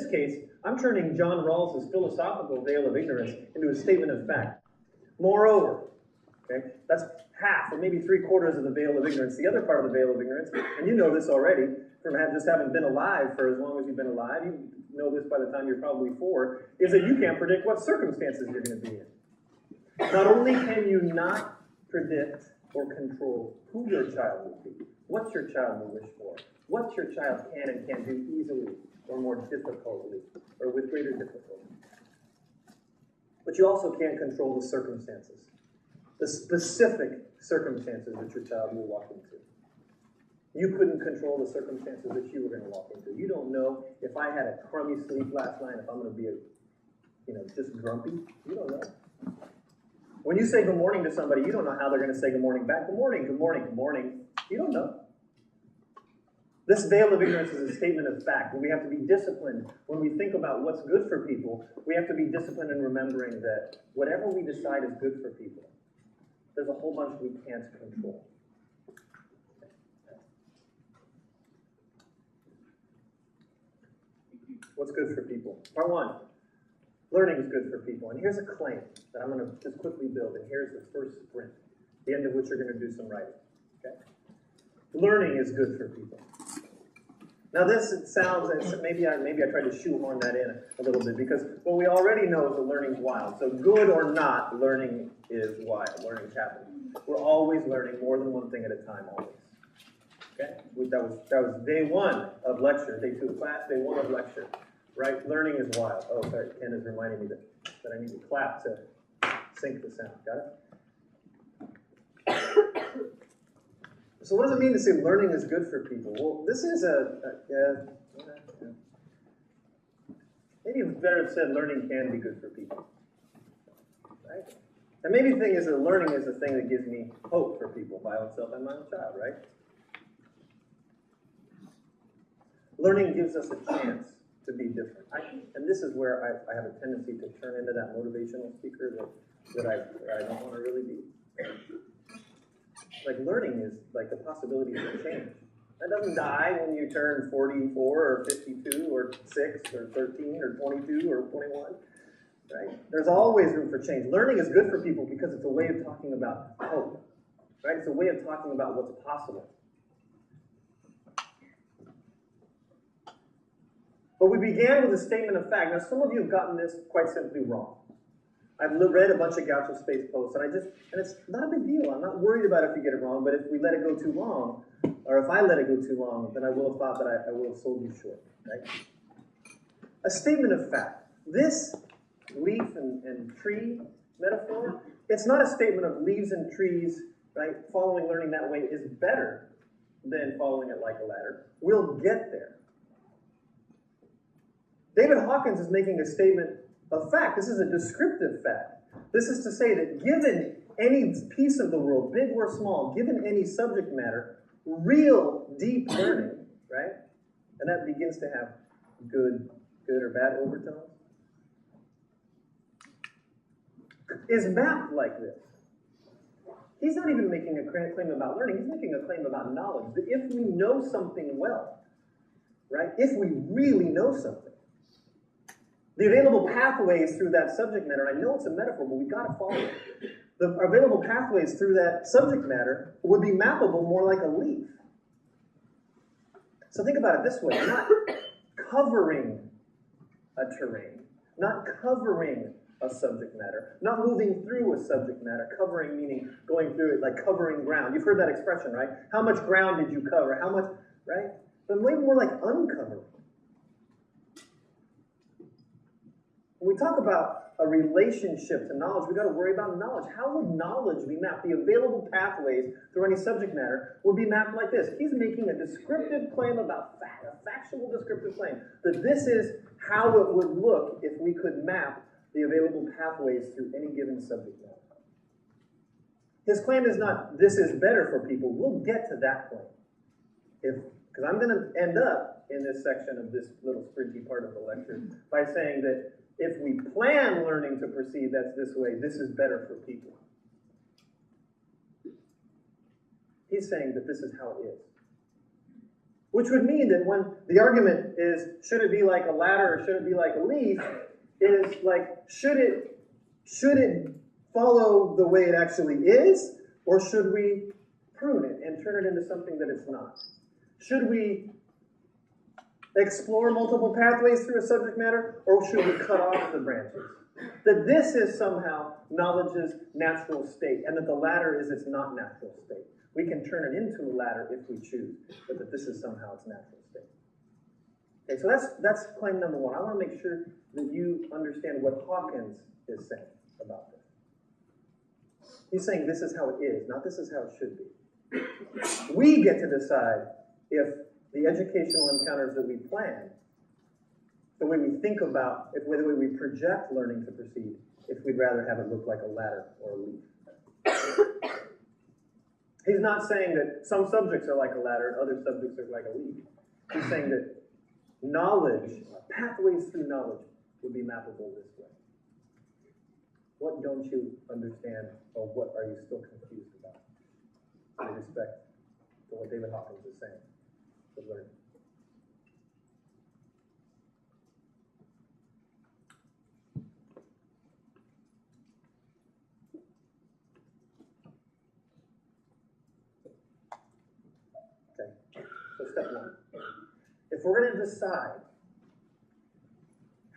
this case, I'm turning John Rawls' philosophical veil of ignorance into a statement of fact. Moreover, okay, that's half or maybe 3/4 of the veil of ignorance. The other part of the veil of ignorance, and you know this already from just having been alive for as long as you've been alive, you know this by the time you're probably 4, is that you can't predict what circumstances you're going to be in. Not only can you not predict or control who your child will be, what your child will wish for, what your child can and can't do easily or more difficultly or with greater difficulty, but you also can't control the circumstances, the specific circumstances that your child will walk into. You couldn't control the circumstances that you were going to walk into. You don't know if I had a crummy sleep last night, if I'm going to be, just grumpy. You don't know. When you say good morning to somebody, you don't know how they're going to say good morning back. Good morning, good morning, good morning. You don't know. This veil of ignorance is a statement of fact. And we have to be disciplined when we think about what's good for people. We have to be disciplined in remembering that whatever we decide is good for people, there's a whole bunch we can't control. What's good for people? Part 1, learning is good for people. And here's a claim that I'm going to just quickly build. And here's the first sprint, the end of which you're going to do some writing. Okay? Learning is good for people. Now this, it sounds, maybe I tried to shoehorn that in a little bit, because what we already know is that learning's wild. So good or not, learning is wild. Learning's happening. We're always learning more than one thing at a time, always. Okay? That was day 1 of lecture, day 2 of class, day 1 of lecture. Right? Learning is wild. Oh, sorry, Ken is reminding me that I need to clap to sync the sound. Got it? So what does it mean to say learning is good for people? Well, this is maybe it's better said learning can be good for people. Right? And maybe the thing is that learning is the thing that gives me hope for people, my own self and my own child, right? Learning gives us a chance to be different. And this is where I have a tendency to turn into that motivational speaker that I don't want to really be. Like learning is like the possibility for change. That doesn't die when you turn 44 or 52 or 6 or 13 or 22 or 21. Right? There's always room for change. Learning is good for people because it's a way of talking about hope. Right? It's a way of talking about what's possible. But we began with a statement of fact. Now, some of you have gotten this quite simply wrong. I've read a bunch of Gaucho Space posts, and it's not a big deal. I'm not worried about if you get it wrong, but if we let it go too long, or if I let it go too long, then I will have thought that I will have sold you short. Right? A statement of fact. This leaf and tree metaphor, it's not a statement of leaves and trees, right? Following learning that way is better than following it like a ladder. We'll get there. David Hawkins is making a statement of fact. This is a descriptive fact. This is to say that given any piece of the world, big or small, given any subject matter, real deep learning, right? And that begins to have good or bad overtones, is mapped like this. He's not even making a claim about learning. He's making a claim about knowledge. That if we know something well, right? If we really know something, the available pathways through that subject matter, and I know it's a metaphor, but we've got to follow it. The available pathways through that subject matter would be mappable more like a leaf. So think about it this way, not covering a terrain, not covering a subject matter, not moving through a subject matter, covering meaning going through it, like covering ground. You've heard that expression, right? How much ground did you cover? How much, right? But maybe more like uncovering. When we talk about a relationship to knowledge, we've got to worry about knowledge. How would knowledge be mapped? The available pathways through any subject matter would be mapped like this. He's making a descriptive claim about fact, a factual descriptive claim, that this is how it would look if we could map the available pathways through any given subject matter. His claim is not, this is better for people. We'll get to that point. Because I'm going to end up in this section of this little sprinty part of the lecture by saying that if we plan learning to proceed that's this way, this is better for people. He's saying that this is how it is. Which would mean that when the argument is, should it be like a ladder or should it be like a leaf, is like, should it follow the way it actually is, or should we prune it and turn it into something that it's not? Should we explore multiple pathways through a subject matter, or should we cut off the branches? That this is somehow knowledge's natural state, and that the ladder is its not natural state. We can turn it into a ladder if we choose, but that this is somehow its natural state. Okay, so that's claim number one. I want to make sure that you understand what Hawkins is saying about this. He's saying this is how it is, not this is how it should be. We get to decide if the educational encounters that we plan, the way we think about, the way we project learning to proceed, if we'd rather have it look like a ladder or a leaf. He's not saying that some subjects are like a ladder and other subjects are like a leaf. He's saying that knowledge, pathways through knowledge, would be mappable this way. What don't you understand, or what are you still confused about with respect to what David Hawkins is saying with learning? Okay, so step one. If we're going to decide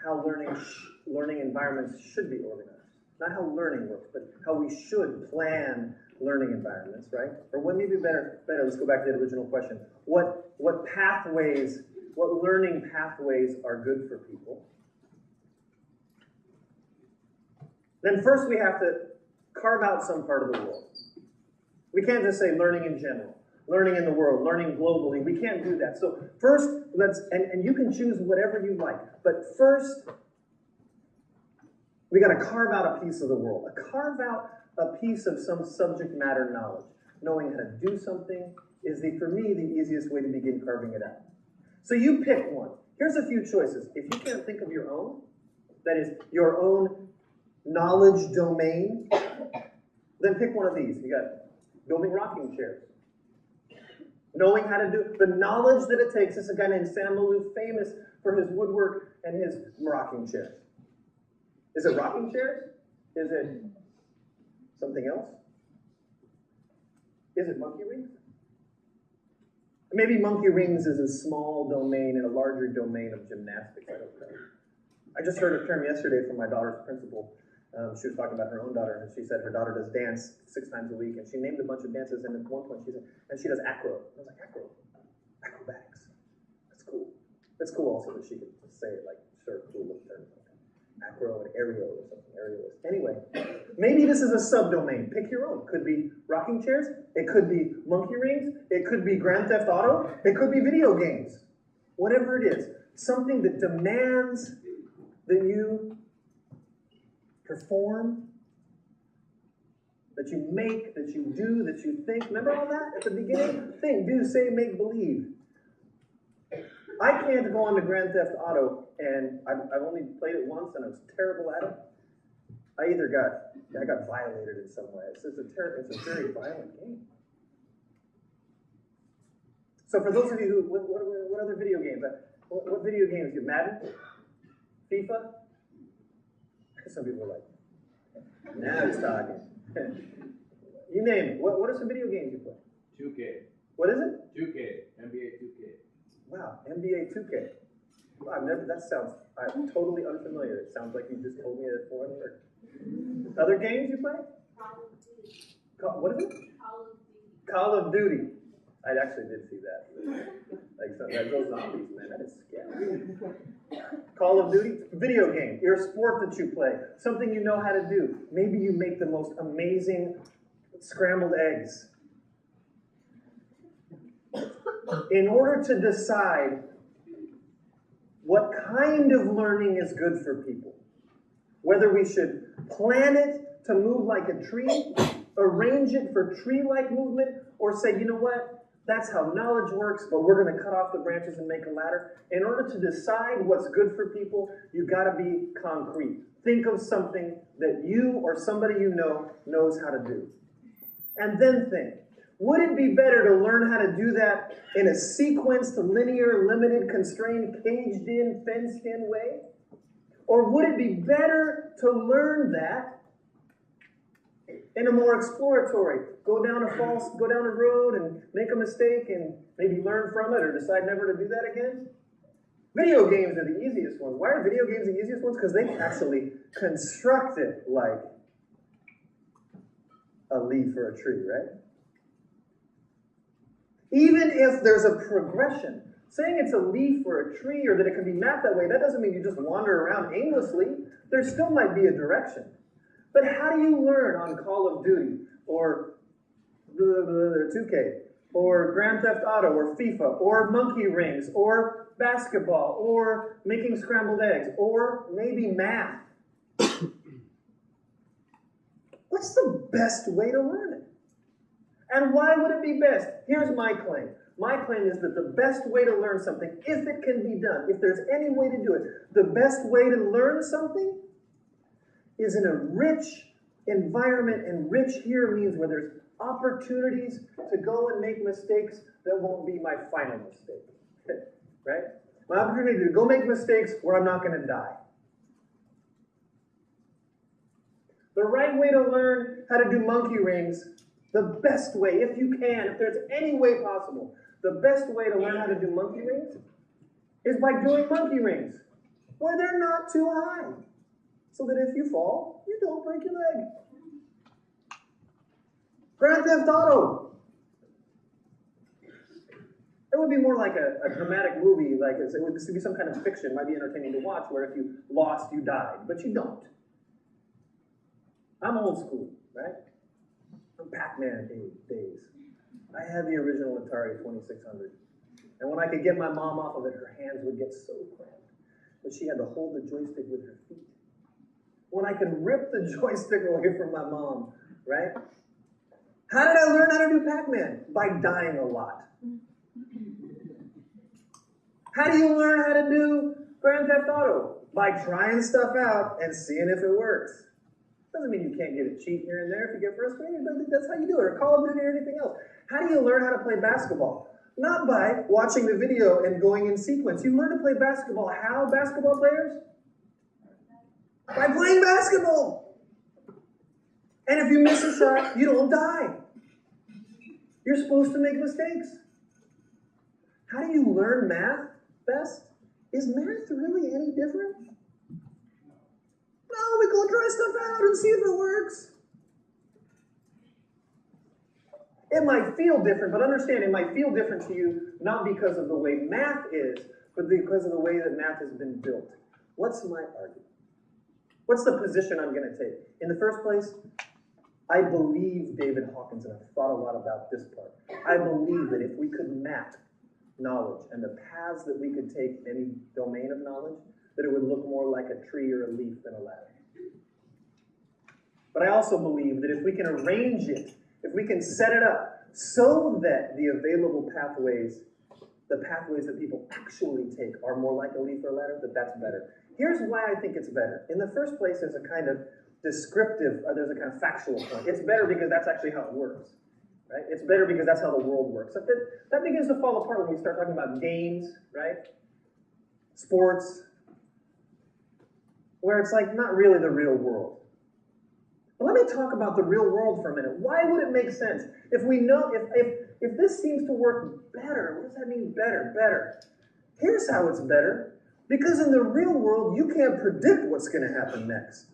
how learning environments should be organized, not how learning works, but how we should plan learning environments, right? Or what maybe better, let's go back to the original question. What learning pathways are good for people? Then first we have to carve out some part of the world. We can't just say learning in general, learning in the world, learning globally. We can't do that. So first, and you can choose whatever you like, but first, we got to carve out a piece of the world, carve out a piece of some subject matter knowledge. Knowing how to do something is, for me, the easiest way to begin carving it out. So you pick one. Here's a few choices. If you can't think of your own, that is, your own knowledge domain, then pick one of these. You got building rocking chairs. Knowing how to do the knowledge that it takes. This is a guy named Sam Maloof, famous for his woodwork and his rocking chairs. Is it rocking chairs? Is it something else? Is it monkey rings? Maybe monkey rings is a small domain in a larger domain of gymnastics. I don't know. I just heard a term yesterday from my daughter's principal. She was talking about her own daughter, and she said her daughter does dance 6 times a week, and she named a bunch of dances, and at one point she said, and she does acro. I was like, acrobatics. That's cool. That's cool also that she could say it like, sure, cool little term. Acro and aerial or something, aerialist. Anyway, maybe this is a subdomain. Pick your own. Could be rocking chairs. It could be monkey rings. It could be Grand Theft Auto. It could be video games. Whatever it is. Something that demands that you perform, that you make, that you do, that you think. Remember all that at the beginning? Think, do, say, make, believe. I can't go on to Grand Theft Auto, and I've only played it once, and I was terrible at it. I got violated in some way. It's a very violent game. So for those of you who, what other video games? What video games do you? Madden? FIFA? Some people are like, now he's talking. You name it. What are some video games you play? 2K. What is it? 2K. NBA 2K. Wow, NBA 2K. Wow, that sounds totally unfamiliar. It sounds like you just told me a foreign word. Other games you play? Call of Duty. What is it? Call of Duty. Call of Duty. I actually did see that. Like those zombies, man, that is scary. Call of Duty, video game, your sport that you play, something you know how to do. Maybe you make the most amazing scrambled eggs. In order to decide what kind of learning is good for people, whether we should plan it to move like a tree, arrange it for tree-like movement, or say, you know what, that's how knowledge works, but we're going to cut off the branches and make a ladder. In order to decide what's good for people, you've got to be concrete. Think of something that you or somebody you know knows how to do. And then think, Would it be better to learn how to do that in a sequenced, linear, limited, constrained, caged-in, fenced-in way? Or would it be better to learn that in a more exploratory, go down a road and make a mistake and maybe learn from it or decide never to do that again? Video games are the easiest ones. Why are video games the easiest ones? Because they actually construct it like a leaf or a tree, right? Even if there's a progression, saying it's a leaf or a tree or that it can be mapped that way, that doesn't mean you just wander around aimlessly. There still might be a direction. But how do you learn on Call of Duty or 2K or Grand Theft Auto or FIFA or Monkey Rings or basketball or making scrambled eggs or maybe math? What's the best way to learn it? And why would it be best? Here's my claim. My claim is that the best way to learn something, if it can be done, if there's any way to do it, the best way to learn something is in a rich environment, and rich here means where there's opportunities to go and make mistakes that won't be my final mistake, right? My opportunity to go make mistakes where I'm not going to die. The right way to learn how to do monkey rings, the best way, if you can, if there's any way possible, the best way to learn how to do monkey rings is by doing monkey rings where they're not too high, so that if you fall, you don't break your leg. Grand Theft Auto. It would be more like a dramatic movie, like it would be some kind of fiction, might be entertaining to watch, where if you lost, you died, but you don't. I'm old school, right? From Pac-Man days. I had the original Atari 2600. And when I could get my mom off of it, her hands would get so cramped that she had to hold the joystick with her feet. When I could rip the joystick away from my mom, right? How did I learn how to do Pac-Man? By dying a lot. How do you learn how to do Grand Theft Auto? By trying stuff out and seeing if it works. Doesn't mean you can't get a cheat here and there if you get frustrated, but that's how you do it, or Call of Duty or anything else. How do you learn how to play basketball? Not by watching the video and going in sequence. You learn to play basketball. How, basketball players? By playing basketball. And if you miss a shot, you don't die. You're supposed to make mistakes. How do you learn math best? Is math really any different? No, we go try stuff out and see if it works. It might feel different, but understand it might feel different to you not because of the way math is, but because of the way that math has been built. What's my argument? What's the position I'm going to take? In the first place, I believe David Hawkins, and I've thought a lot about this part. I believe that if we could map knowledge and the paths that we could take in any domain of knowledge, that it would look more like a tree or a leaf than a ladder. But I also believe that if we can arrange it, if we can set it up so that the available pathways, the pathways that people actually take are more like a leaf or a ladder, that's better. Here's why I think it's better. In the first place, there's a kind of descriptive, there's a kind of factual point. It's better because that's actually how it works. Right? It's better because that's how the world works. That begins to fall apart when we start talking about games, right? Sports, where it's like not really the real world. But let me talk about the real world for a minute. Why would it make sense? If we know, if this seems to work better, what does that mean better? Better. Here's how it's better. Because in the real world, you can't predict what's going to happen next.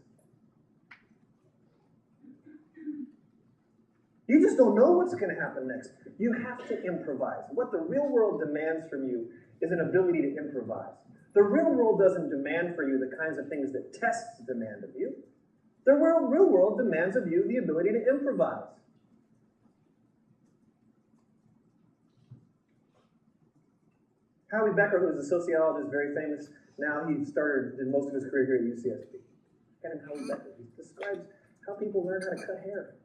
You just don't know what's going to happen next. You have to improvise. What the real world demands from you is an ability to improvise. The real world doesn't demand for you the kinds of things that tests demand of you. The real world demands of you the ability to improvise. Howie Becker, who is a sociologist, very famous, now he did most of his career here at UCSB. And Howie Becker, he describes how people learn how to cut hair.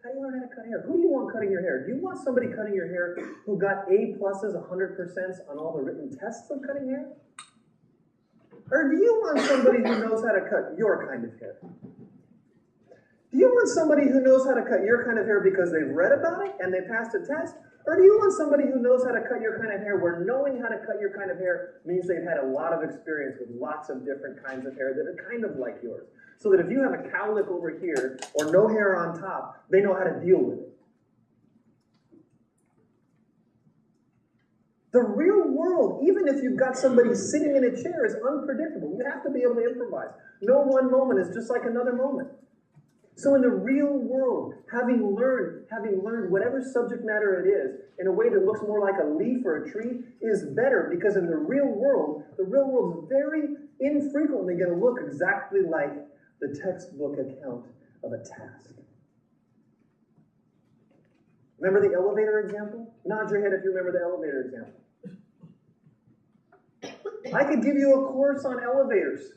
How do you learn how to cut hair? Who do you want cutting your hair? Do you want somebody cutting your hair who got A+, 100% on all the written tests of cutting hair? Or do you want somebody who knows how to cut your kind of hair? Do you want somebody who knows how to cut your kind of hair because they've read about it and they passed a test? Or do you want somebody who knows how to cut your kind of hair where knowing how to cut your kind of hair means they've had a lot of experience with lots of different kinds of hair that are kind of like yours? So that if you have a cowlick over here or no hair on top, they know how to deal with it. The real world, even if you've got somebody sitting in a chair, is unpredictable. You have to be able to improvise. No one moment is just like another moment. So in the real world, having learned whatever subject matter it is in a way that looks more like a leaf or a tree is better, because in the real world is very infrequently going to look exactly like the textbook account of a task. Remember the elevator example? Nod your head if you remember the elevator example. I could give you a course on elevators.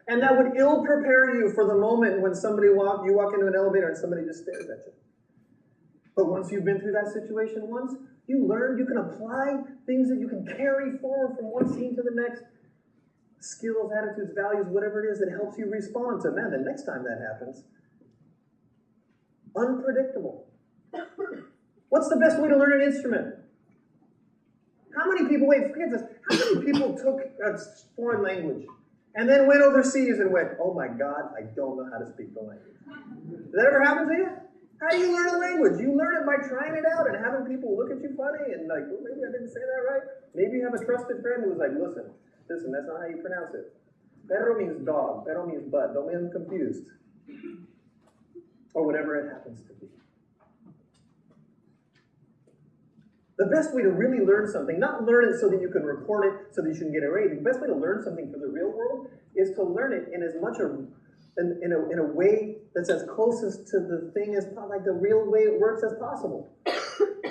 And that would ill prepare you for the moment when you walk into an elevator and somebody just stares at you. But once you've been through that situation once, you learn, you can apply things that you can carry forward from one scene to the next. Skills, attitudes, values, whatever it is that helps you respond to, man, the next time that happens. Unpredictable. What's the best way to learn an instrument? How many people, forget this, how many people took a foreign language and then went overseas and went, oh my God, I don't know how to speak the language? Did that ever happen to you? How do you learn a language? You learn it by trying it out and having people look at you funny and like, well, maybe I didn't say that right. Maybe you have a trusted friend who was like, listen, that's not how you pronounce it. Perro means dog. Perro means butt. Don't be confused. Or whatever it happens to be. The best way to really learn something, not learn it so that you can report it, so that you can get a rating. The best way to learn something for the real world is to learn it in as much in a way that's as closest to the thing as like the real way it works as possible.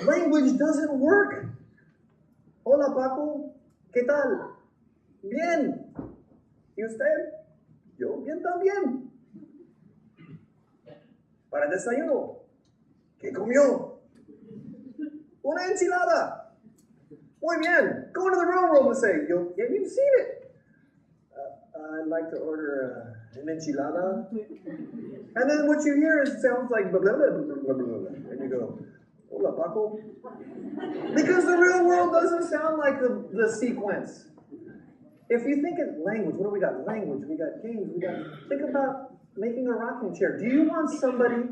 Language doesn't work. Hola Paco, ¿qué tal? Bien. ¿Y usted? Yo bien también. Para desayuno, ¿qué comió? Una enchilada. Muy bien. Go into the real world and say, have you seen it? I'd like to order an enchilada. And then what you hear sounds like blah, blah, blah, blah, blah, blah. And you go, hola, Paco. Because the real world doesn't sound like the sequence. If you think of language, what do we got? Language, we got games, think about making a rocking chair. Do you want somebody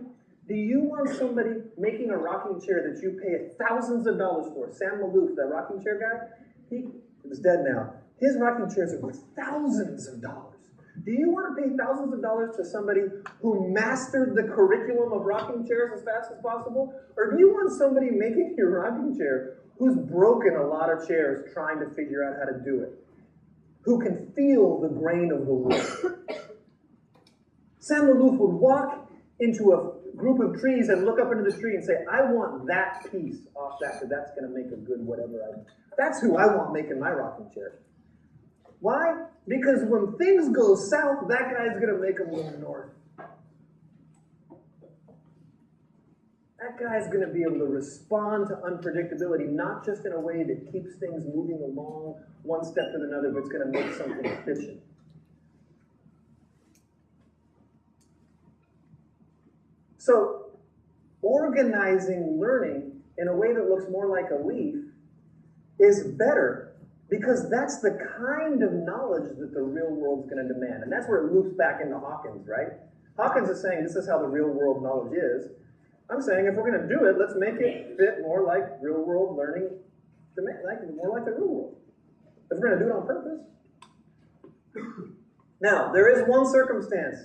making a rocking chair that you pay thousands of dollars for? Sam Maloof, that rocking chair guy, he is dead now. His rocking chairs are worth thousands of dollars. Do you want to pay thousands of dollars to somebody who mastered the curriculum of rocking chairs as fast as possible? Or do you want somebody making your rocking chair who's broken a lot of chairs trying to figure out how to do it? Who can feel the grain of the wood? Sam Maloof would walk into a group of trees and look up into the tree and say, I want that piece off that, because that's going to make a good whatever that's who I want making my rocking chair. Why? Because when things go south, that guy's going to make them go north. That guy's going to be able to respond to unpredictability, not just in a way that keeps things moving along one step to another, but it's going to make something efficient. So, organizing learning in a way that looks more like a leaf is better, because that's the kind of knowledge that the real world's going to demand. And that's where it loops back into Hawkins, right? Hawkins is saying this is how the real world knowledge is. I'm saying if we're going to do it, let's make it fit more like real world learning, more like the real world. If we're going to do it on purpose. Now, there is one circumstance,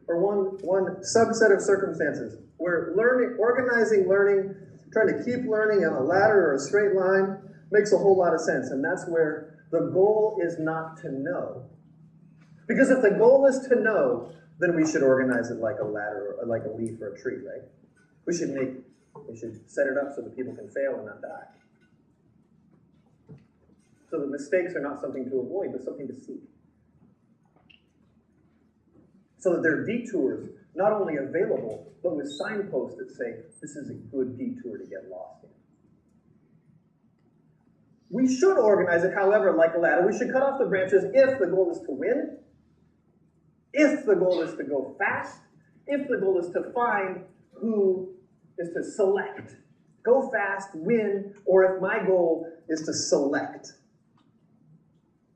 or one subset of circumstances, where organizing learning, trying to keep learning on a ladder or a straight line makes a whole lot of sense, and that's where the goal is not to know. Because if the goal is to know, then we should organize it like a ladder or like a leaf or a tree, right? We should set it up so that people can fail and not die. So that mistakes are not something to avoid, but something to seek. So that there are detours not only available, but with signposts that say, this is a good detour to get lost in. We should organize it, however, like a ladder. We should cut off the branches if the goal is to win. If the goal is to go fast, if the goal is to find who is to select, go fast, win, or if my goal is to select,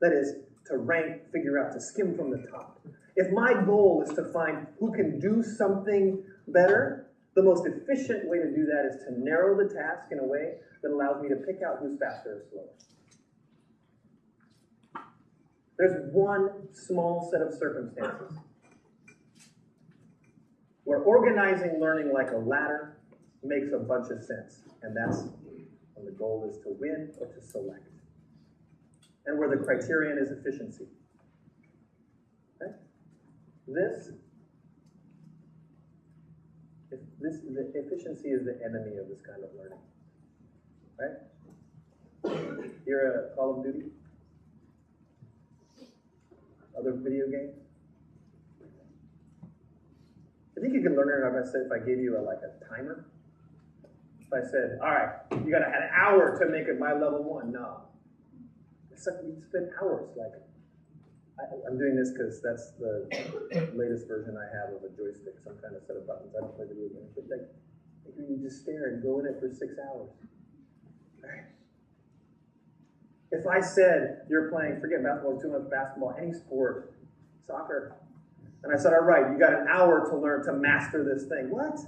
that is, to rank, figure out, to skim from the top. If my goal is to find who can do something better, the most efficient way to do that is to narrow the task in a way that allows me to pick out who's faster or slower. There's one small set of circumstances where organizing learning like a ladder makes a bunch of sense, and that's when the goal is to win or to select, and where the criterion is efficiency. Okay? The efficiency is the enemy of this kind of learning, right? You're a Call of Duty? Other video games? I think you can learn it if I gave you a timer. If I said, all right, you got an hour to make it my level 1. No. It's like you spend hours. I'm doing this because that's the latest version I have of a joystick, some kind of set of buttons. I don't play video games, but you just stare and go in it for 6 hours. Right? If I said you're playing, forget basketball, too much basketball, any sport, soccer, and I said, all right, you got an hour to learn to master this thing. What?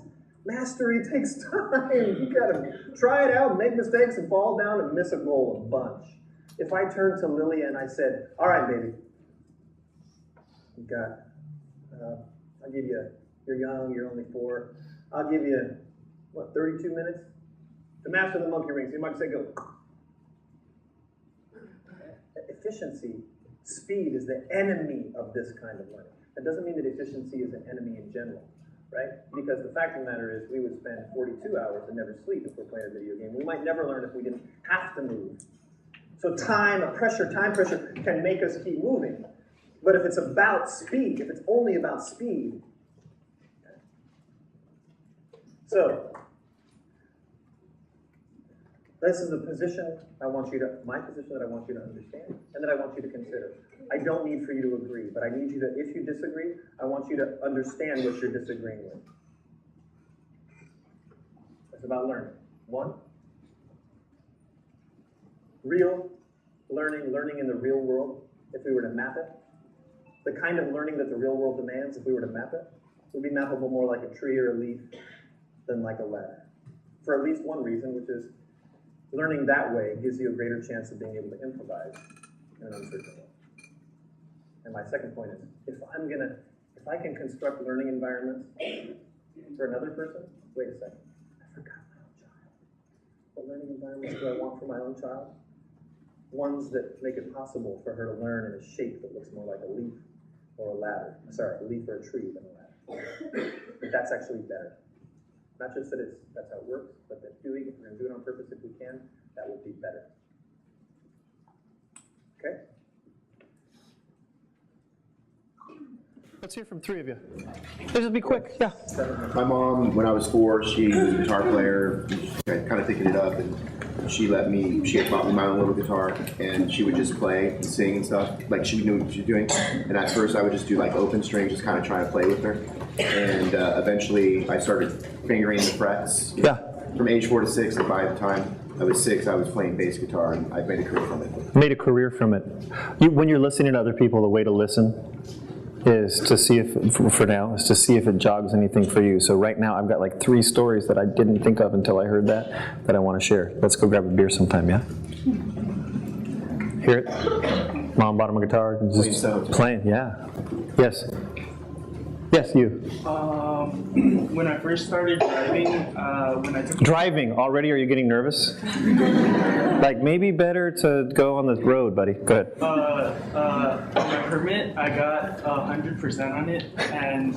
Mastery takes time. You got to try it out, make mistakes, and fall down and miss a goal a bunch. If I turned to Lilia and I said, all right, baby, you got, I'll give you, you're young, you're only 4, I'll give you, 32 minutes to master the monkey rings. You might say, go. Efficiency, speed is the enemy of this kind of learning. That doesn't mean that efficiency is an enemy in general, right? Because the fact of the matter is we would spend 42 hours and never sleep if we're playing a video game. We might never learn if we didn't have to move. So time pressure can make us keep moving. But if it's about speed, if it's only about speed, okay. So this is the position my position that I want you to understand and that I want you to consider. I don't need for you to agree, but I need you to, if you disagree, I want you to understand what you're disagreeing with. It's about learning. 1, real learning in the real world, if we were to map it, the kind of learning that the real world demands, if we were to map it, would be mappable more like a tree or a leaf than like a ladder. For at least one reason, which is learning that way gives you a greater chance of being able to improvise in an uncertain way. And my second point is, if I can construct learning environments for another person, wait a second, I forgot my own child. What learning environments do I want for my own child? Ones that make it possible for her to learn in a shape that looks more like a leaf or a ladder. Sorry, a leaf or a tree than a ladder. But that's actually better. Not just that that's how it works, but that if we're going to do it on purpose if we can, that would be better. Okay? Let's hear from 3 of you. Just be quick, yeah. My mom, when I was 4, she was a guitar player, kind of picking it up, and she had taught me my own little guitar, and she would just play and sing and stuff, like she knew what she was doing. And at first I would just do like open strings, just kind of trying to play with her. And eventually I started fingering the frets. Yeah. From age 4 to 6, and by the time I was 6, I was playing bass guitar, and I made a career from it. Made a career from it. When you're listening to other people, the way to listen is to see if it jogs anything for you. So right now I've got like 3 stories that I didn't think of until I heard that I want to share. Let's go grab a beer sometime, yeah? Hear it? Mom bought him a guitar, just playing, yeah. Yes. Yes, you. When I first started driving, when I took Driving already? Are you getting nervous? Like maybe better to go on the road, buddy. Go ahead. My permit, I got 100% on it, and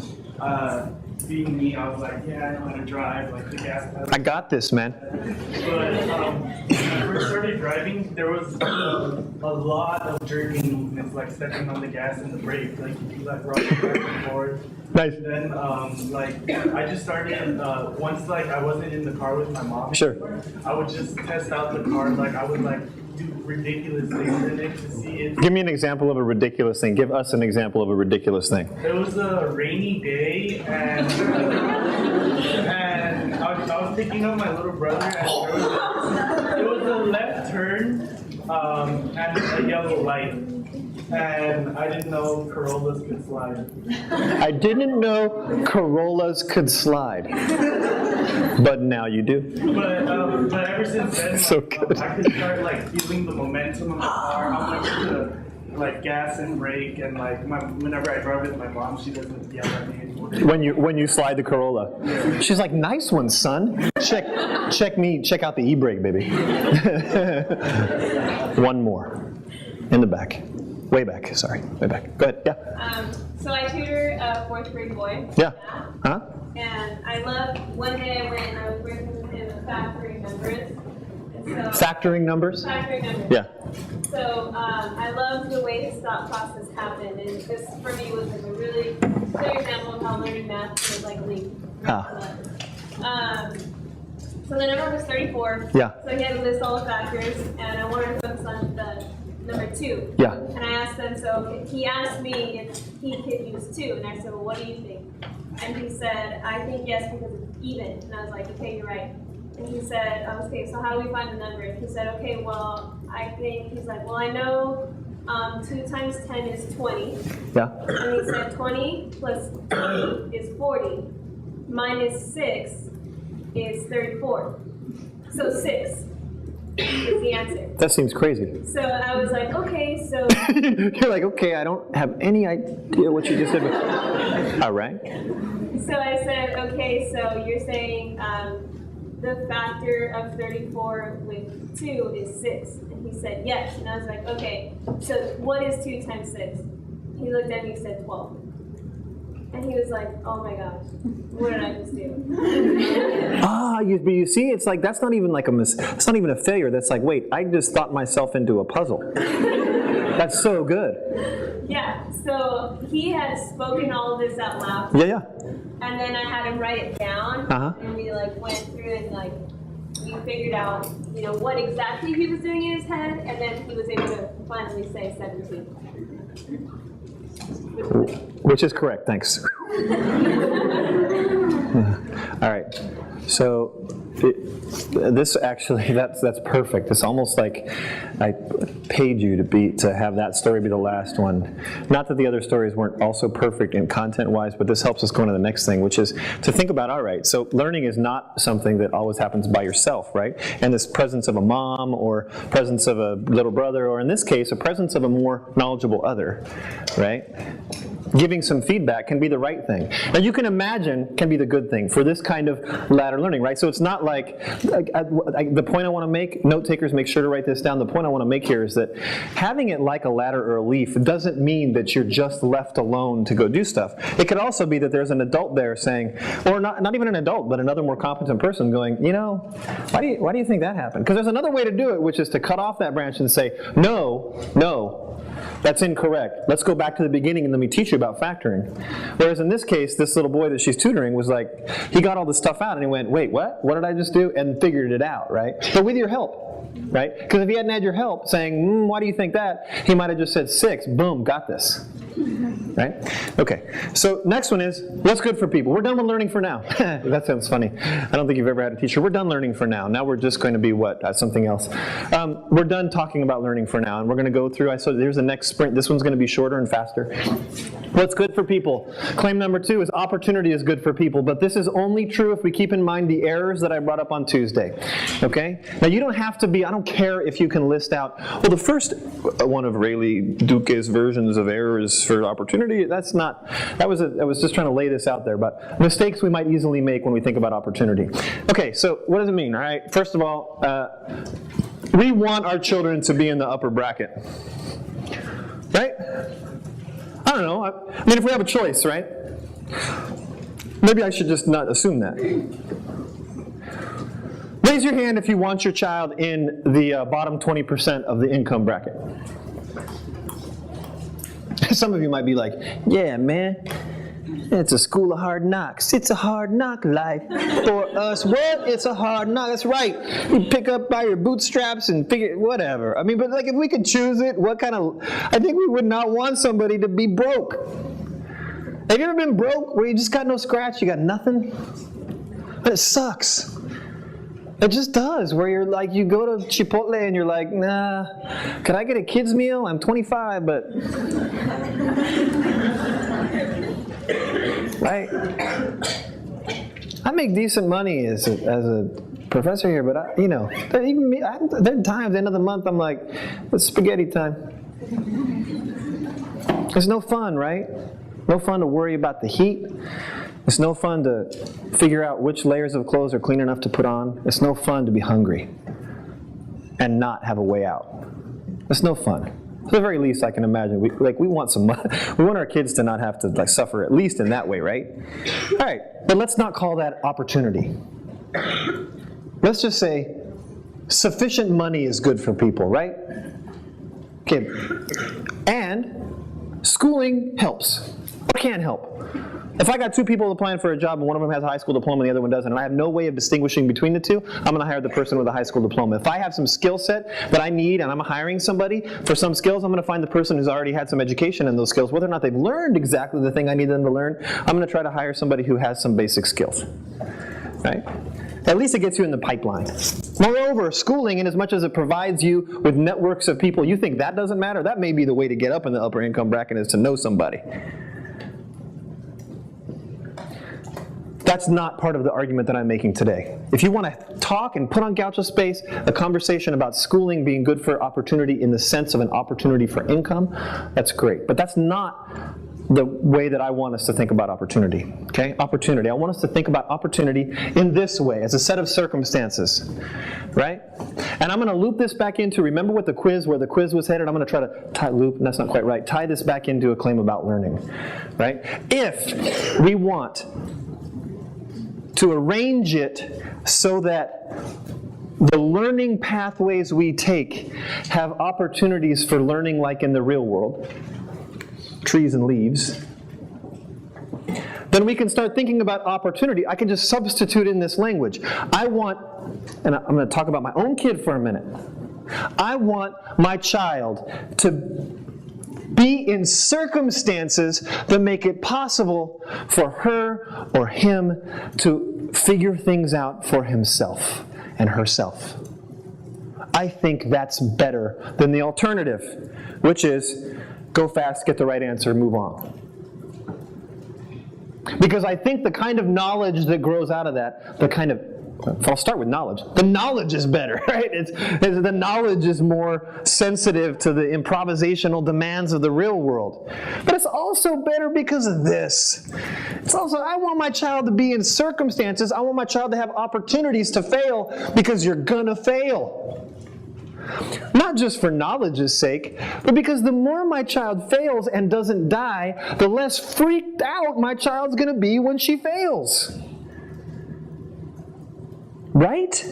being me, I was like, yeah, I know how to drive, like the gas pedal. I got this, man. But when I first started driving, there was a lot of jerking movements, like stepping on the gas and the brake, like you like rocking back and forth. Nice. Then, I just started, once, I wasn't in the car with my mom. Sure. I would just test out the car, I would, do ridiculous things in it to see it. Give me an example of a ridiculous thing. Give us an example of a ridiculous thing. It was a rainy day, and I was picking up my little brother, and there was a left turn and a yellow light, and I didn't know Corollas could slide. I didn't know Corollas could slide, but now you do. But ever since then, So like, good. I could start like feeling the momentum of the car. I'm like to like gas and brake, and like whenever I drive with my mom, she doesn't yell at me anymore. When you slide the Corolla, she's like, "Nice one, son. Check out the e-brake, baby." One more, in the back, way back. Sorry, way back. Go ahead. Yeah. So I tutor a fourth grade boy. Yeah. Huh? And I loved, one day I went and I was working with him with factoring numbers. And so, Factoring numbers. factoring numbers. Yeah. So I loved the way his thought process happened, and this for me was like a really clear example of how learning math was like linked. So the number was 34. Yeah. So he had to list all the factors, and I wanted to focus on the number 2. Yeah. And I asked him, so he asked me if he could use 2, and I said, well, what do you think? And he said, I think yes because it's even. And I was like, okay, you're right. And he said, okay, so how do we find the number? And he said, okay, well, I think, he's like, well, I know 2 times 10 is 20. Yeah. And he said 20 plus 20 is 40. Minus 6 is 34. So 6 is the answer. That seems crazy. So I was like, okay, so You're like, okay, I don't have any idea what you just said. But... All right. so I said, okay, so you're saying the factor of 34 with 2 is 6. And he said, yes. And I was like, okay, so what is 2 times 6? He looked at me and said 12. And he was like, oh my gosh, what did I just do? But you see, it's like, that's not even like it's not even a failure. That's like, wait, I just thought myself into a puzzle. That's so good. Yeah, so he had spoken all of this out loud. Yeah. And then I had him write it down, and we like went through and like we figured out, what exactly he was doing in his head, and then he was able to finally say 17. Which is correct, thanks. All right, so this actually, that's perfect. It's almost like I paid you to have that story be the last one. Not that the other stories weren't also perfect in content-wise, but this helps us go into the next thing, which is to think about, all right, so learning is not something that always happens by yourself, right? And this presence of a mom or presence of a little brother, or in this case, a presence of a more knowledgeable other, right? Giving some feedback can be the right thing. Now you can imagine can be the good thing for this kind of ladder learning, right? So it's not like the point I want to make, note takers, make sure to write this down. The point I want to make here is that having it like a ladder or a leaf doesn't mean that you're just left alone to go do stuff. It could also be that there's an adult there saying, or not even an adult, but another more competent person going, why do you think that happened? Because there's another way to do it, which is to cut off that branch and say, no, that's incorrect. Let's go back to the beginning and let me teach you about factoring. Whereas in this case, this little boy that she's tutoring was like, he got all this stuff out and he went, wait, what? What did I just do? And figured it out, right? But with your help, right? Because if he hadn't had your help saying, why do you think that? He might have just said 6, boom, got this. Right? Okay, so next one is, what's good for people? We're done with learning for now. That sounds funny. I don't think you've ever had a teacher. We're done learning for now. Now we're just going to be what? Something else. We're done talking about learning for now, and we're going to go through, so there's the next sprint. This one's going to be shorter and faster. What's good for people? Claim number 2 is opportunity is good for people, but this is only true if we keep in mind the errors that I brought up on Tuesday. Okay? Now you don't have to be, I don't care if you can list out, well, the first one of Rayleigh Duque's versions of errors for opportunity, I was just trying to lay this out there, but mistakes we might easily make when we think about opportunity. Okay, so what does it mean, all right? First of all, we want our children to be in the upper bracket, right? I don't know, I mean, if we have a choice, right? Maybe I should just not assume that. Raise your hand if you want your child in the bottom 20% of the income bracket. Some of you might be like, yeah, man, It's a school of hard knocks. It's a hard knock life for us. What? It's a hard knock. That's right. You pick up by your bootstraps and figure, whatever. I mean, but like if we could choose it, I think we would not want somebody to be broke. Have you ever been broke where you just got no scratch, you got nothing? But it sucks. It just does, where you're like, you go to Chipotle and you're like, nah, could I get a kid's meal? I'm 25, but... Right? I make decent money as a professor here, but there are times, end of the month, I'm like, it's spaghetti time. It's no fun, right? No fun to worry about the heat. It's no fun to figure out which layers of clothes are clean enough to put on. It's no fun to be hungry and not have a way out. It's no fun. At the very least, I can imagine, we want some money. We want our kids to not have to suffer, at least in that way, right? All right, but let's not call that opportunity. Let's just say sufficient money is good for people, right? Okay, and schooling helps, or can help. If I got two people applying for a job and one of them has a high school diploma and the other one doesn't, and I have no way of distinguishing between the two, I'm going to hire the person with a high school diploma. If I have some skill set that I need and I'm hiring somebody for some skills, I'm going to find the person who's already had some education in those skills. Whether or not they've learned exactly the thing I need them to learn, I'm going to try to hire somebody who has some basic skills. Right? At least it gets you in the pipeline. Moreover, schooling, in as much as it provides you with networks of people, you think that doesn't matter? That may be the way to get up in the upper income bracket, is to know somebody. That's not part of the argument that I'm making today. If you want to talk and put on Gaucho Space a conversation about schooling being good for opportunity in the sense of an opportunity for income, that's great. But that's not the way that I want us to think about opportunity. Okay? Opportunity. I want us to think about opportunity in this way, as a set of circumstances. Right? And I'm going to loop this back into, remember where the quiz was headed? I'm going to try to that's not quite right, tie this back into a claim about learning. Right? If we want to arrange it so that the learning pathways we take have opportunities for learning like in the real world, trees and leaves, then we can start thinking about opportunity. I can just substitute in this language. I want, and I'm going to talk about my own kid for a minute. I want my child to be in circumstances that make it possible for her or him to figure things out for himself and herself. I think that's better than the alternative, which is go fast, get the right answer, move on. Because I think the kind of knowledge that grows out of that, I'll start with knowledge. The knowledge is better, right? The knowledge is more sensitive to the improvisational demands of the real world. But it's also better because of this. It's also, I want my child to be in circumstances, I want my child to have opportunities to fail, because you're gonna fail. Not just for knowledge's sake, but because the more my child fails and doesn't die, the less freaked out my child's gonna be when she fails. Right?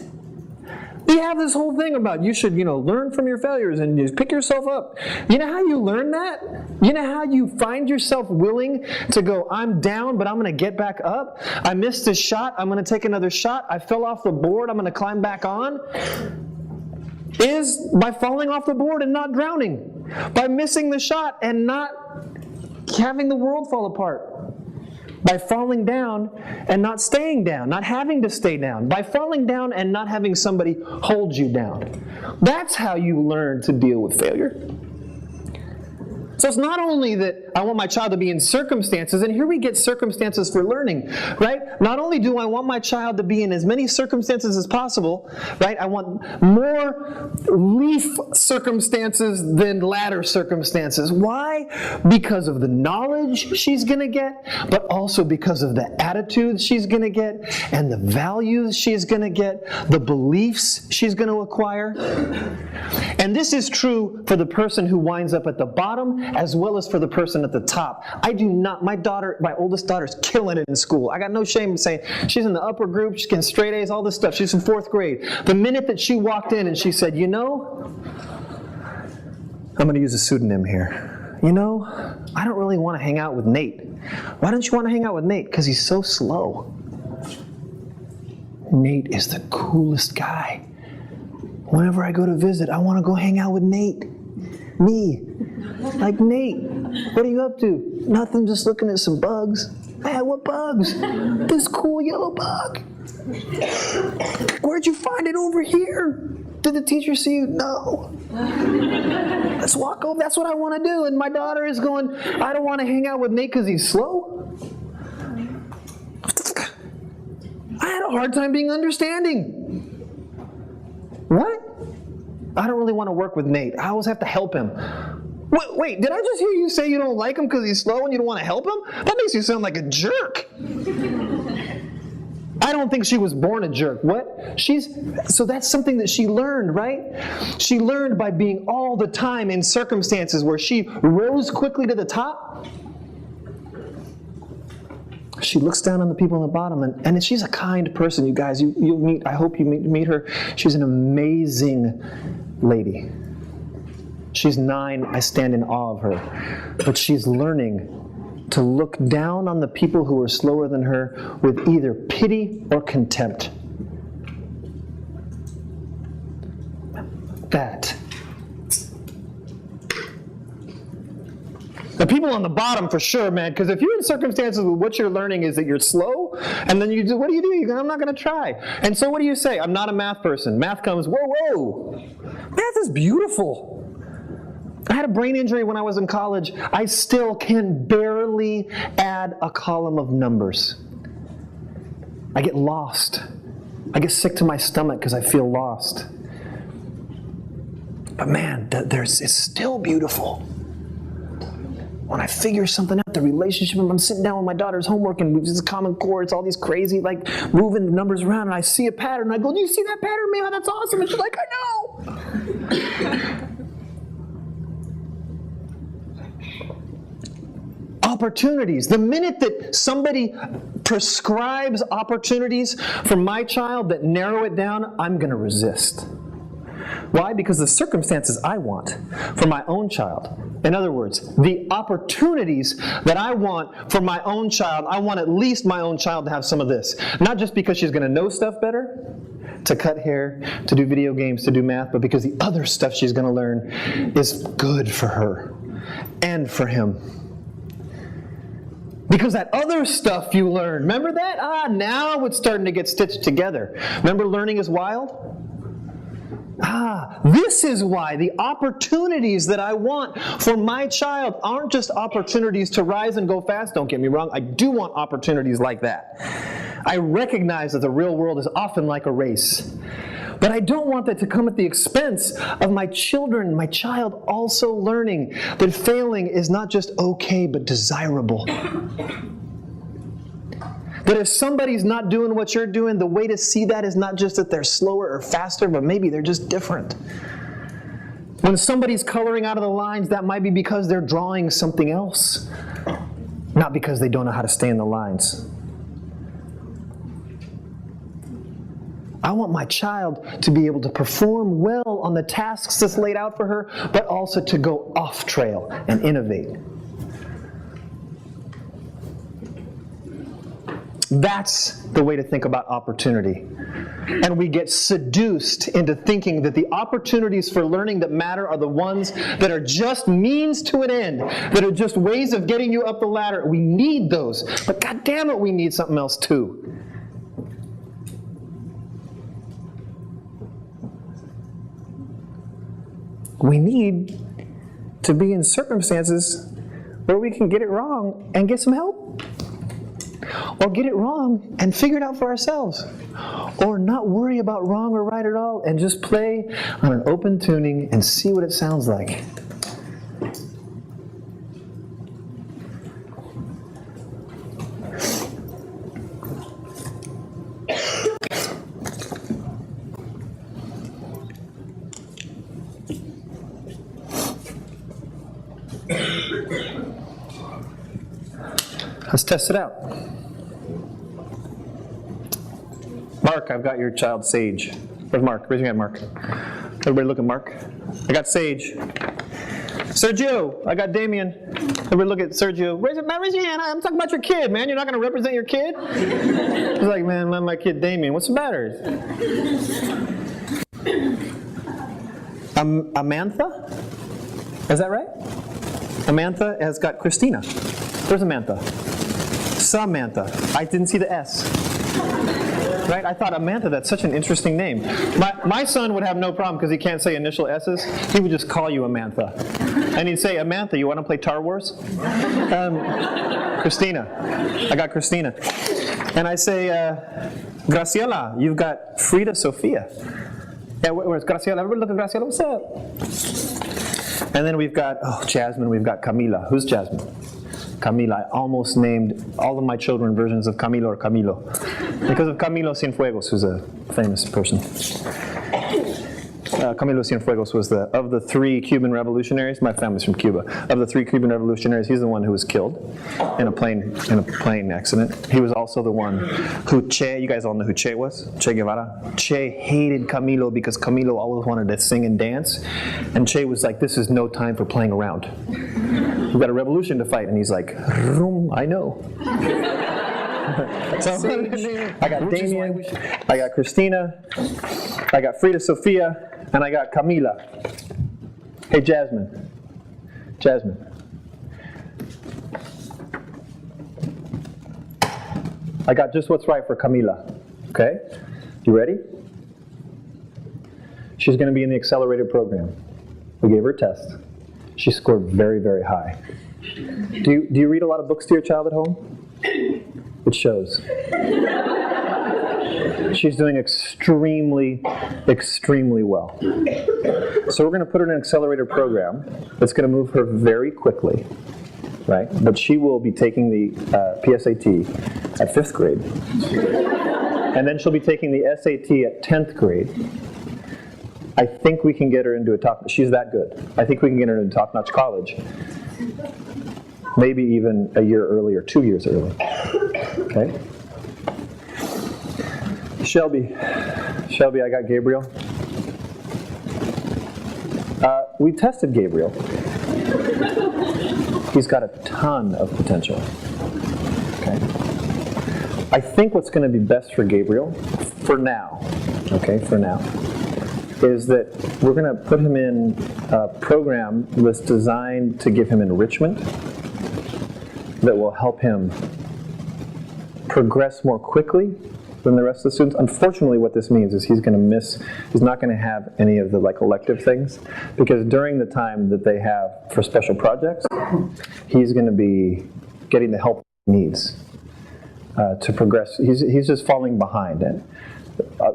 We have this whole thing about you should, learn from your failures and just pick yourself up. You know how you learn that? You know how you find yourself willing to go, I'm down, but I'm going to get back up? I missed a shot, I'm going to take another shot. I fell off the board, I'm going to climb back on. Is by falling off the board and not drowning. By missing the shot and not having the world fall apart. By falling down and not staying down, not having to stay down. By falling down and not having somebody hold you down. That's how you learn to deal with failure. So it's not only that I want my child to be in circumstances, and here we get circumstances for learning, right? Not only do I want my child to be in as many circumstances as possible, right? I want more leaf circumstances than ladder circumstances. Why? Because of the knowledge she's going to get, but also because of the attitudes she's going to get, and the values she's going to get, the beliefs she's going to acquire. And this is true for the person who winds up at the bottom, as well as for the person at the top. My oldest daughter's killing it in school. I got no shame in saying she's in the upper group, she's getting straight A's, all this stuff. She's in 4th grade. The minute that she walked in and she said, I'm going to use a pseudonym here. you know, I don't really want to hang out with Nate. Why don't you want to hang out with Nate? Because he's so slow. Nate is the coolest guy. Whenever I go to visit, I want to go hang out with Nate. Me. Like, Nate, what are you up to? Nothing, just looking at some bugs. Man, what bugs? This cool yellow bug. Where'd you find it? Over here? Did the teacher see you? No. Let's walk over. That's what I want to do. And my daughter is going, I don't want to hang out with Nate because he's slow. I had a hard time being understanding. What? I don't really want to work with Nate. I always have to help him. Wait, did I just hear you say you don't like him because he's slow and you don't want to help him? That makes you sound like a jerk. I don't think she was born a jerk. What? So that's something that she learned, right? She learned by being all the time in circumstances where she rose quickly to the top. She looks down on the people on the bottom, and she's a kind person, you guys. You'll meet. I hope you meet her. She's an amazing lady. She's 9. I stand in awe of her. But she's learning to look down on the people who are slower than her with either pity or contempt. That. The people on the bottom for sure, man, because if you're in circumstances where what you're learning is that you're slow, and then what do? You go, I'm not going to try. And so what do you say? I'm not a math person. Math comes, whoa. Math is beautiful. I had a brain injury when I was in college. I still can barely add a column of numbers. I get lost. I get sick to my stomach because I feel lost. But man, it's still beautiful. When I figure something out, the relationship, I'm sitting down with my daughter's homework and it's Common Core, it's all these crazy, like, moving the numbers around, and I see a pattern, and I go, do you see that pattern, man? That's awesome. And she's like, I know. Opportunities. The minute that somebody prescribes opportunities for my child that narrow it down, I'm going to resist. Why? Because the circumstances I want for my own child. In other words, the opportunities that I want for my own child, I want at least my own child to have some of this. Not just because she's going to know stuff better, to cut hair, to do video games, to do math, but because the other stuff she's going to learn is good for her and for him. Because that other stuff you learned, remember that? Now it's starting to get stitched together. Remember learning is wild? This is why the opportunities that I want for my child aren't just opportunities to rise and go fast. Don't get me wrong. I do want opportunities like that. I recognize that the real world is often like a race. But I don't want that to come at the expense of my children, my child also learning that failing is not just okay, but desirable. That if somebody's not doing what you're doing, the way to see that is not just that they're slower or faster, but maybe they're just different. When somebody's coloring out of the lines, that might be because they're drawing something else, not because they don't know how to stay in the lines. I want my child to be able to perform well on the tasks that's laid out for her, but also to go off trail and innovate. That's the way to think about opportunity. And we get seduced into thinking that the opportunities for learning that matter are the ones that are just means to an end, that are just ways of getting you up the ladder. We need those, but God damn it, we need something else too. We need to be in circumstances where we can get it wrong and get some help. Or get it wrong and figure it out for ourselves. Or not worry about wrong or right at all and just play on an open tuning and see what it sounds like. Let's test it out. Mark, I've got your child Sage. Where's Mark? Raise your hand, Mark. Everybody look at Mark. I got Sage. Sergio, I got Damien. Everybody look at Sergio. Raise your hand. I'm talking about your kid, man. You're not going to represent your kid? He's like, man, my kid Damien. What's the matter? Amantha? Is that right? Amantha has got Christina. Where's Amantha? Samantha. I didn't see the S. Right? I thought Amantha, that's such an interesting name. My son would have no problem because he can't say initial S's. He would just call you Amantha. And he'd say, Amantha, you want to play Tar Wars? Christina. I got Christina. And I say, Graciela, you've got Frida Sofia. Yeah, where's Graciela? Everybody look at Graciela. What's up? And then we've got, Jasmine. We've got Camila. Who's Jasmine? Camila. I almost named all of my children versions of Camilo or Camilo. Because of Camilo Cienfuegos, who's a famous person. Camilo Cienfuegos was of the 3 Cuban revolutionaries. My family's from Cuba. Of the 3 Cuban revolutionaries, he's the one who was killed in a plane accident. He was also the one who Che, you guys all know who Che was? Che Guevara. Che hated Camilo because Camilo always wanted to sing and dance. And Che was like, this is no time for playing around. We've got a revolution to fight. And he's like, I know. So, I got Damien, I got Christina, I got Frida Sofia, and I got Camila. Hey, Jasmine. Jasmine. I got just what's right for Camila. Okay? You ready? She's going to be in the accelerated program. We gave her a test. She scored very, very high. Do you read a lot of books to your child at home? It shows. She's doing extremely, extremely well. So we're going to put her in an accelerated program that's going to move her very quickly, right? But she will be taking the PSAT at 5th grade. And then she'll be taking the SAT at 10th grade. I think we can get her into she's that good. I think we can get her into top-notch college. Maybe even a year early or 2 years early. Okay? Shelby, I got Gabriel. We tested Gabriel. He's got a ton of potential. Okay? I think what's going to be best for Gabriel, for now, is that we're going to put him in a program that's designed to give him enrichment that will help him progress more quickly than the rest of the students. Unfortunately, what this means is he's not going to have any of the elective things, because during the time that they have for special projects, he's going to be getting the help he needs to progress. He's just falling behind, and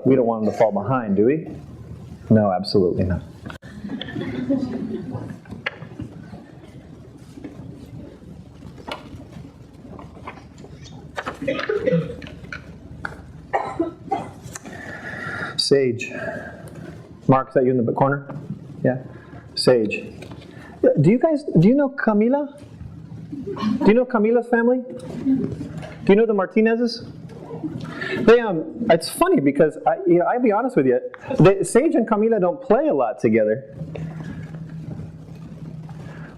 we don't want him to fall behind, do we? No, absolutely not. Sage. Mark, is that you in the corner? Yeah? Sage. Do you know Camila? Do you know Camila's family? Do you know the Martinezes? It's funny because I'll be honest with you, Sage and Camila don't play a lot together.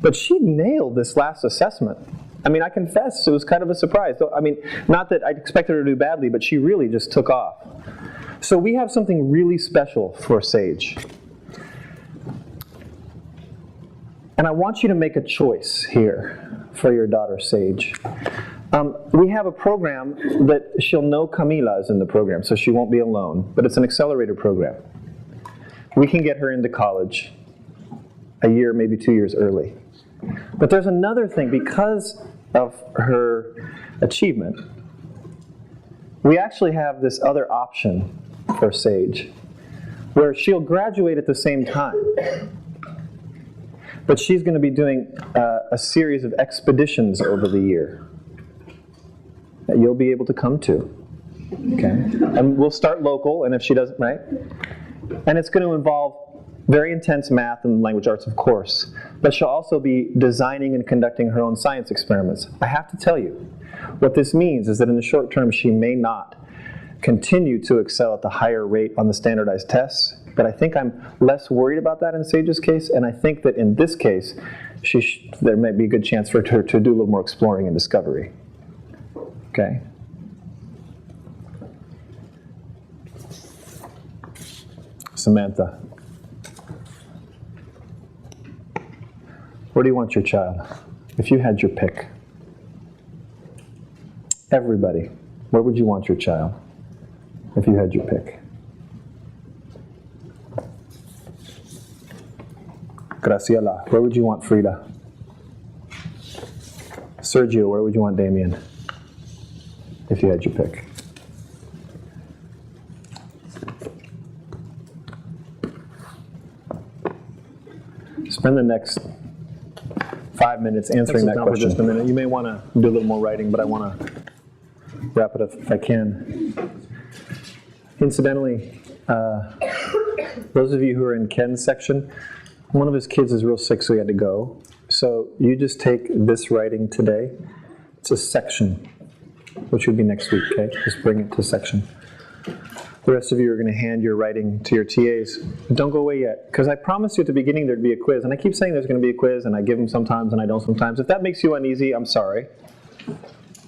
But she nailed this last assessment. I mean, I confess, it was kind of a surprise. So, I mean, not that I expected her to do badly, but she really just took off. So we have something really special for Sage. And I want you to make a choice here for your daughter, Sage. We have a program that she'll know Camila is in the program, so she won't be alone, but it's an accelerated program. We can get her into college a year, maybe 2 years early. But there's another thing, because of her achievement, we actually have this other option for Sage, where she'll graduate at the same time. But she's going to be doing a series of expeditions over the year that you'll be able to come to. Okay? And we'll start local, and if she doesn't, right? And it's going to involve very intense math and language arts, of course. But she'll also be designing and conducting her own science experiments. I have to tell you, what this means is that in the short term, she may not continue to excel at the higher rate on the standardized tests. But I think I'm less worried about that in Sage's case, and I think that in this case, there may be a good chance for her to do a little more exploring and discovery. Okay? Samantha, where do you want your child? If you had your pick. Everybody, where would you want your child if you had your pick? Graciela, where would you want Frida? Sergio, where would you want Damien if you had your pick? Spend the next 5 minutes answering that question. For just a minute. You may want to do a little more writing, but I want to wrap it up if I can. Incidentally, those of you who are in Ken's section, one of his kids is real sick, so he had to go. So you just take this writing today. It's a section, which would be next week, okay? Just bring it to section. The rest of you are going to hand your writing to your TAs. Don't go away yet, because I promised you at the beginning there'd be a quiz, and I keep saying there's going to be a quiz, and I give them sometimes and I don't sometimes. If that makes you uneasy, I'm sorry.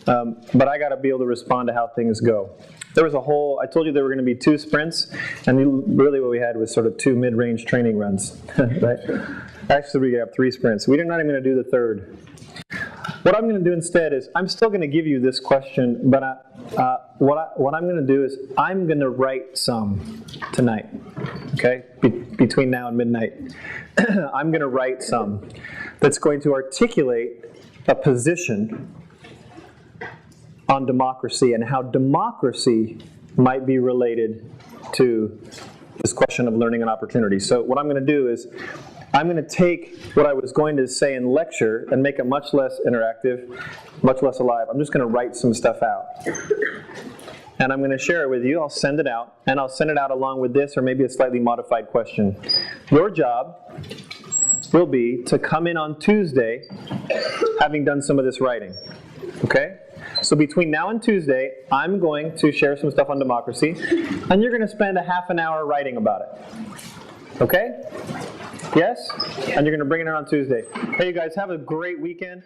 But I got to be able to respond to how things go. There was I told you there were going to be 2 sprints, and really what we had was sort of 2 mid-range training runs, right? Actually, we have 3 sprints. We're not even going to do the 3rd. What I'm going to do instead is, I'm still going to give you this question, but what I'm going to do is, I'm going to write some tonight, okay? Between now and midnight. I'm going to write some that's going to articulate a position on democracy and how democracy might be related to this question of learning and opportunity. So what I'm going to do is, I'm going to take what I was going to say in lecture and make it much less interactive, much less alive. I'm just going to write some stuff out. And I'm going to share it with you. I'll send it out, and I'll send it out along with this or maybe a slightly modified question. Your job will be to come in on Tuesday having done some of this writing. Okay? So between now and Tuesday, I'm going to share some stuff on democracy, and you're going to spend a half an hour writing about it. Okay? Yes? And you're going to bring it in on Tuesday. Hey, you guys, have a great weekend.